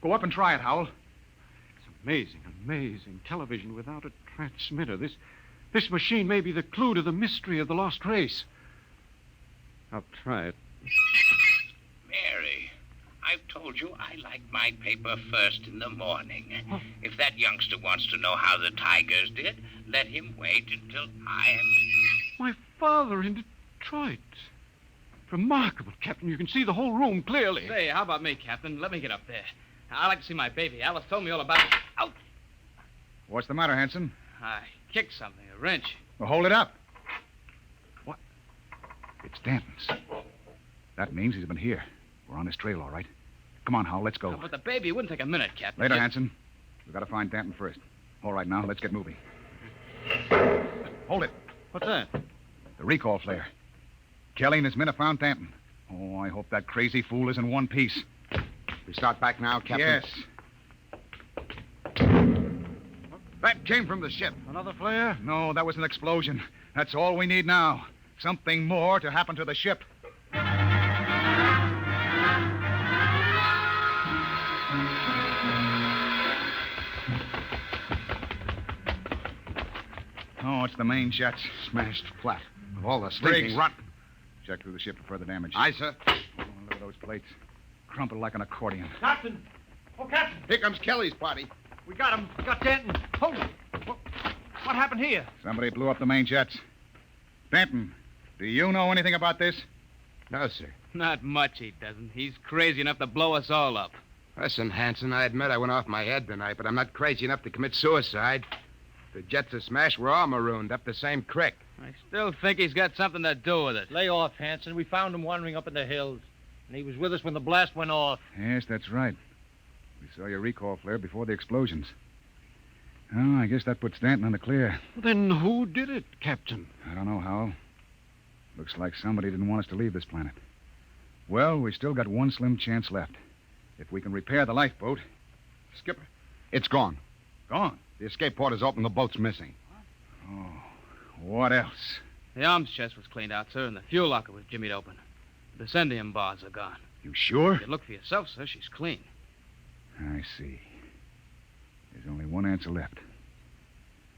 Go up and try it, Howell. It's amazing, amazing. Television without a transmitter. This machine may be the clue to the mystery of the lost race. I'll try it. Mary, I've told you I like my paper first in the morning. If that youngster wants to know how the Tigers did, let him wait until I am... My father in Detroit. Remarkable, Captain. You can see the whole room clearly. Say, how about me, Captain? Let me get up there. I'd like to see my baby. Alice told me all about it. Out! What's the matter, Hanson? I kicked something, a wrench. Well, hold it up. What? It's Danton's. That means he's been here. We're on his trail, all right. Come on, Howell, let's go. But the baby, it wouldn't take a minute, Captain. Later, Hanson. We've got to find Danton first. All right, now, let's get moving. Hold it. What's that? The recall flare. Kelly and his men have found Danton. Oh, I hope that crazy fool is in one piece. We start back now, Captain? Yes. That came from the ship. Another flare? No, that was an explosion. That's all we need now. Something more to happen to the ship. Oh, it's the main jets. Smashed flat. With all the Briggs. stinking rot. Check through the ship for further damage. Aye, sir. Oh, look at those plates. Crumpled like an accordion. Captain! Oh, Captain! Here comes Kelly's party. We got him. We got Danton. Hold it. What happened here? Somebody blew up the main jets. Danton, do you know anything about this? No, sir. Not much he doesn't. He's crazy enough to blow us all up. Listen, Hanson, I admit I went off my head tonight, but I'm not crazy enough to commit suicide. The jets are smashed. We're all marooned up the same creek. I still think he's got something to do with it. Lay off, Hanson. We found him wandering up in the hills. And he was with us when the blast went off. Yes, that's right. We saw your recall flare before the explosions. Oh, I guess that puts Danton on the clear. Then who did it, Captain? I don't know, Howell. Looks like somebody didn't want us to leave this planet. Well, we still got one slim chance left. If we can repair the lifeboat. Skipper, it's gone. Gone? The escape port is open. The boat's missing. Oh, what else? The arms chest was cleaned out, sir, and the fuel locker was jimmied open. The descendium bars are gone. You sure? You look for yourself, sir. She's clean. I see. There's only one answer left.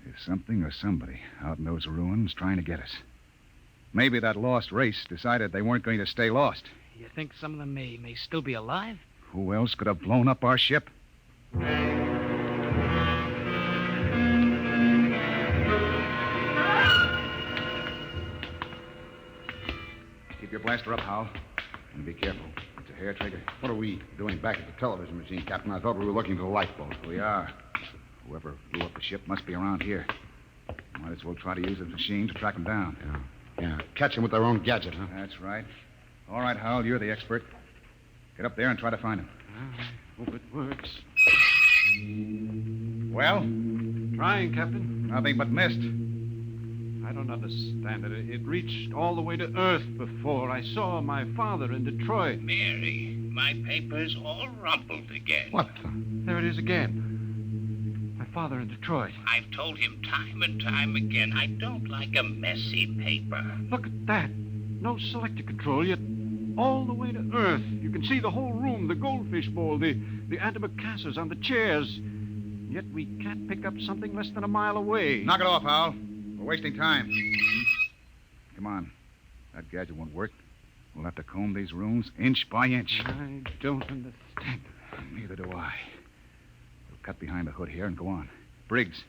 There's something or somebody out in those ruins trying to get us. Maybe that lost race decided they weren't going to stay lost. You think some of them may still be alive? Who else could have blown up our ship? Keep your blaster up, Howell. And be careful. It's a hair trigger. What are we doing back at the television machine, Captain? I thought we were looking for the lifeboat. We are. Whoever blew up the ship must be around here. Might as well try to use the machine to track them down. Yeah. Catch them with their own gadget, huh? That's right. All right, Howell, you're the expert. Get up there and try to find him. I hope it works. Well? Trying, Captain. Nothing but mist. I don't understand it. It reached all the way to Earth before. I saw my father in Detroit. Mary, my paper's all rumpled again. What the? There it is again. My father in Detroit. I've told him time and time again I don't like a messy paper. Look at that. No selector control, yet all the way to Earth. You can see the whole room, the goldfish bowl, the antimacassars on the chairs. Yet we can't pick up something less than a mile away. Knock it off, Hal. We're wasting time. Come on. That gadget won't work. We'll have to comb these rooms inch by inch. I don't understand. Neither do I. We'll cut behind the hood here and go on. Briggs,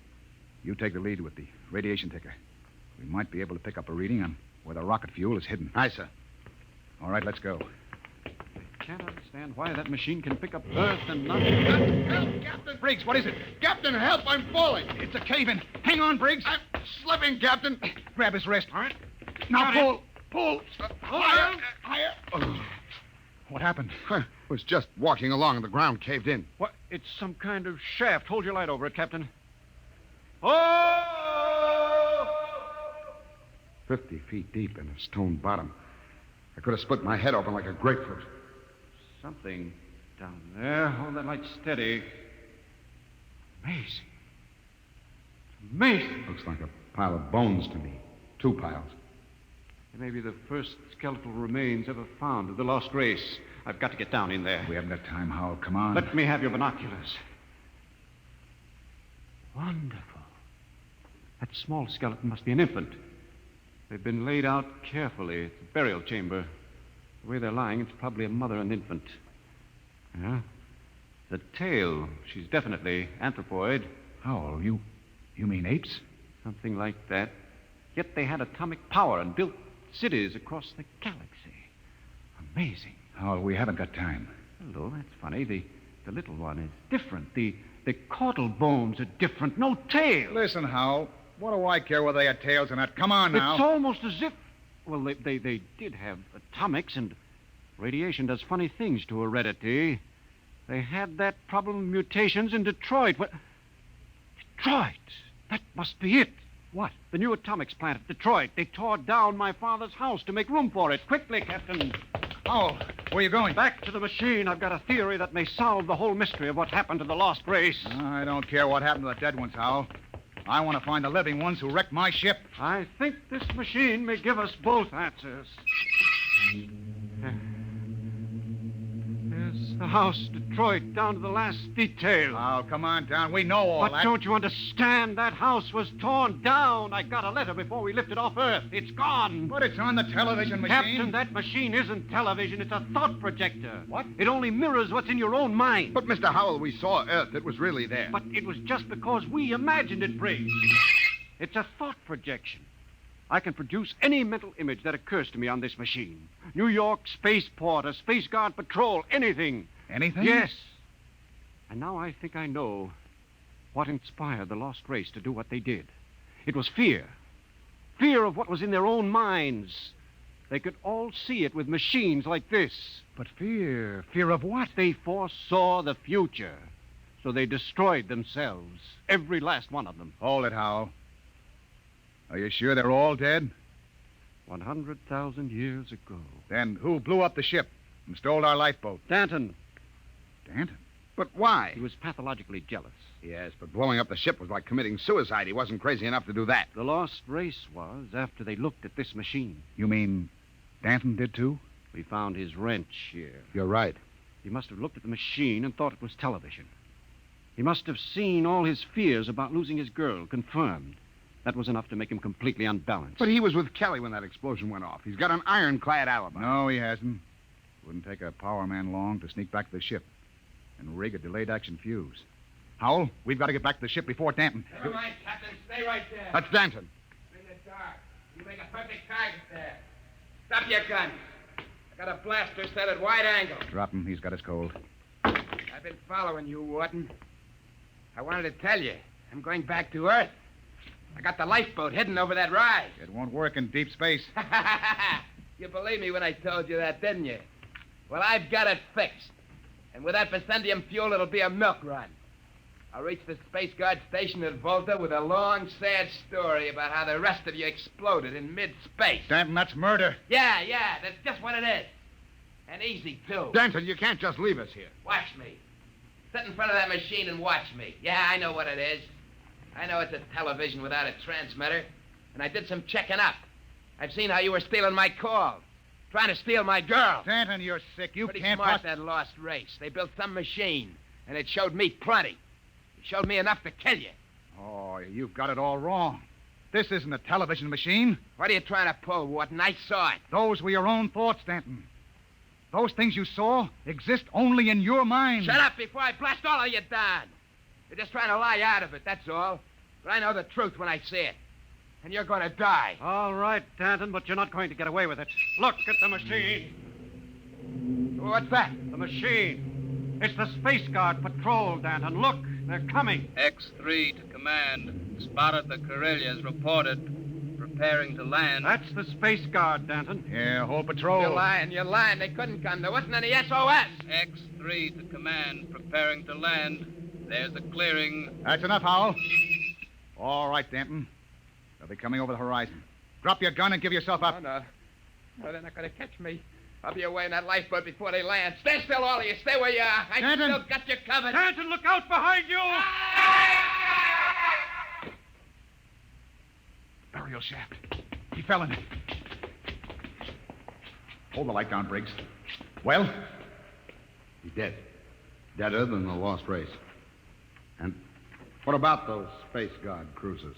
you take the lead with the radiation ticker. We might be able to pick up a reading on where the rocket fuel is hidden. Aye, sir. All right, let's go. I can't understand why that machine can pick up Earth and not... Help, Captain! Briggs, what is it? Captain, help! I'm falling! It's a cave-in. Hang on, Briggs. I'm slipping, Captain. Grab his wrist. All right. Now pull. Pull. Higher. Higher. Oh. What happened? I was just walking along and the ground caved in. What? It's some kind of shaft. Hold your light over it, Captain. Oh! 50 feet deep in a stone bottom. I could have split my head open like a grapefruit. Something down there. Hold that light steady. Amazing. Amazing. Looks like a pile of bones to me. 2 piles. They may be the first skeletal remains ever found of the lost race. I've got to get down in there. We haven't got time, Howell. Come on. Let me have your binoculars. Wonderful. That small skeleton must be an infant. They've been laid out carefully. It's a burial chamber. The way they're lying, it's probably a mother and infant. Yeah. The tail, she's definitely anthropoid. Howell, you mean apes? Something like that. Yet they had atomic power and built cities across the galaxy. Amazing. Howell, we haven't got time. Hello, that's funny. The little one is different. The caudal bones are different. No tail. Listen, Howell. What do I care whether they had tails or not? Come on now. It's almost as if... Well, they did have atomics, and radiation does funny things to heredity. They had that problem of mutations in Detroit. What? Detroit? That must be it. What? The new atomics plant at Detroit. They tore down my father's house to make room for it. Quickly, Captain. Howell, where are you going? Back to the machine. I've got a theory that may solve the whole mystery of what happened to the lost race. I don't care what happened to the dead ones, Howell. I want to find the living ones who wrecked my ship. I think this machine may give us both answers. There's the house, Detroit, down to the last detail. Oh, come on down. We know all that. But don't you understand? That house was torn down. I got a letter before we lifted off Earth. It's gone. But it's on the television machine. Captain, that machine isn't television. It's a thought projector. What? It only mirrors what's in your own mind. But, Mr. Howell, we saw Earth. It was really there. But it was just because we imagined it, Briggs. It's a thought projection. I can produce any mental image that occurs to me on this machine. New York, spaceport, a Space Guard patrol, anything. Anything? Yes. And now I think I know what inspired the lost race to do what they did. It was fear. Fear of what was in their own minds. They could all see it with machines like this. But fear? Fear of what? They foresaw the future. So they destroyed themselves. Every last one of them. Hold it, Howell. Are you sure they're all dead? 100,000 years ago. Then who blew up the ship and stole our lifeboat? Danton. Danton? But why? He was pathologically jealous. Yes, but blowing up the ship was like committing suicide. He wasn't crazy enough to do that. The lost race was after they looked at this machine. You mean Danton did too? We found his wrench here. You're right. He must have looked at the machine and thought it was television. He must have seen all his fears about losing his girl confirmed. That was enough to make him completely unbalanced. But he was with Kelly when that explosion went off. He's got an ironclad alibi. No, he hasn't. Wouldn't take a power man long to sneak back to the ship and rig a delayed action fuse. Howell, we've got to get back to the ship before Danton. Never mind, Captain. Stay right there. That's Danton. In the dark. You make a perfect target there. Stop your gun. I got a blaster set at wide angle. Drop him. He's got us cold. I've been following you, Wharton. I wanted to tell you. I'm going back to Earth. I got the lifeboat heading over that rise. It won't work in deep space. You believed me when I told you that, didn't you? Well, I've got it fixed. And with that Vicendium fuel, it'll be a milk run. I'll reach the Space Guard station at Volta with a long, sad story about how the rest of you exploded in mid-space. Danton, that's murder. Yeah, that's just what it is. And easy, too. Danton, you can't just leave us here. Watch me. Sit in front of that machine and watch me. Yeah, I know what it is. I know it's a television without a transmitter. And I did some checking up. I've seen how you were stealing my calls. Trying to steal my girl. Stanton, you're sick. You Pretty can't smart, that lost race. They built some machine, and it showed me plenty. It showed me enough to kill you. Oh, you've got it all wrong. This isn't a television machine. What are you trying to pull, Wharton? I saw it. Those were your own thoughts, Stanton. Those things you saw exist only in your mind. Shut up before I blast all of you down. You're just trying to lie out of it, that's all. But I know the truth when I see it. And you're going to die. All right, Danton, but you're not going to get away with it. Look at the machine. What's that? The machine. It's the Space Guard patrol, Danton. Look, they're coming. X3 to command. Spotted the Corellias. Reported. Preparing to land. That's the Space Guard, Danton. Yeah, whole patrol. You're lying. They couldn't come. There wasn't any SOS. X3 to command. Preparing to land. There's a clearing. That's enough, Howell. All right, Danton. They'll be coming over the horizon. Drop your gun and give yourself up. No, they're not going to catch me. I'll be away in that lifeboat before they land. Stand still, all of you. Stay where you are. I Danton. still got you covered. Danton, look out behind you! Burial shaft. He fell in it. Hold the light down, Briggs. Well? He's dead. Deader than the lost race. And what about those Space Guard cruisers?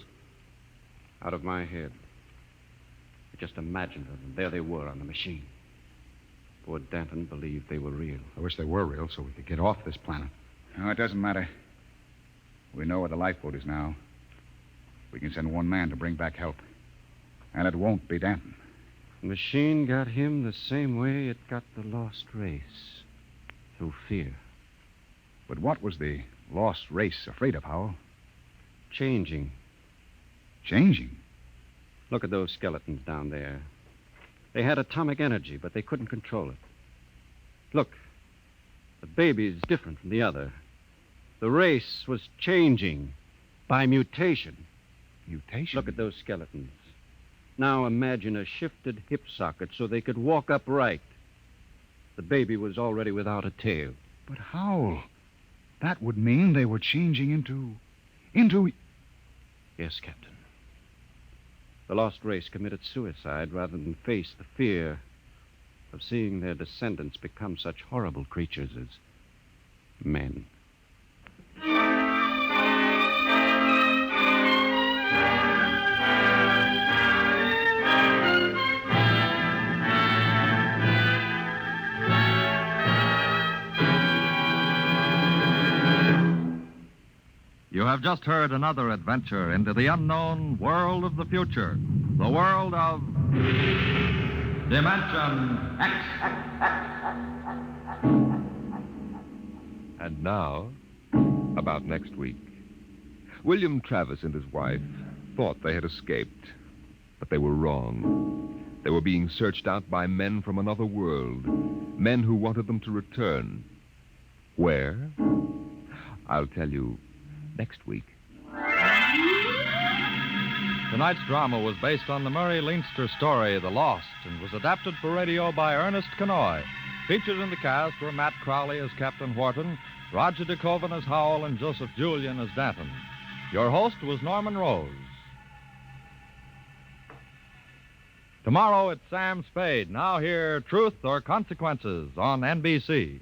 Out of my head. I just imagined them, and there they were on the machine. Poor Danton believed they were real. I wish they were real so we could get off this planet. No, it doesn't matter. We know where the lifeboat is now. We can send one man to bring back help. And it won't be Danton. The machine got him the same way it got the lost race. Through fear. But what was the lost race afraid of, Howell? Changing. Changing? Look at those skeletons down there. They had atomic energy, but they couldn't control it. Look, the baby's different from the other. The race was changing by mutation. Mutation? Look at those skeletons. Now imagine a shifted hip socket so they could walk upright. The baby was already without a tail. But Howell, that would mean they were changing into... Yes, Captain. The lost race committed suicide rather than face the fear of seeing their descendants become such horrible creatures as men. You have just heard another adventure into the unknown world of the future, the world of Dimension X. And now, about next week. William Travis and his wife thought they had escaped, but they were wrong. They were being searched out by men from another world, men who wanted them to return. Where? I'll tell you next week. Tonight's drama was based on the Murray Leinster story, The Lost, and was adapted for radio by Ernest Kenoy. Featured in the cast were Matt Crowley as Captain Wharton, Roger DeKoven as Howell, and Joseph Julian as Danton. Your host was Norman Rose. Tomorrow it's Sam Spade. Now hear Truth or Consequences on NBC.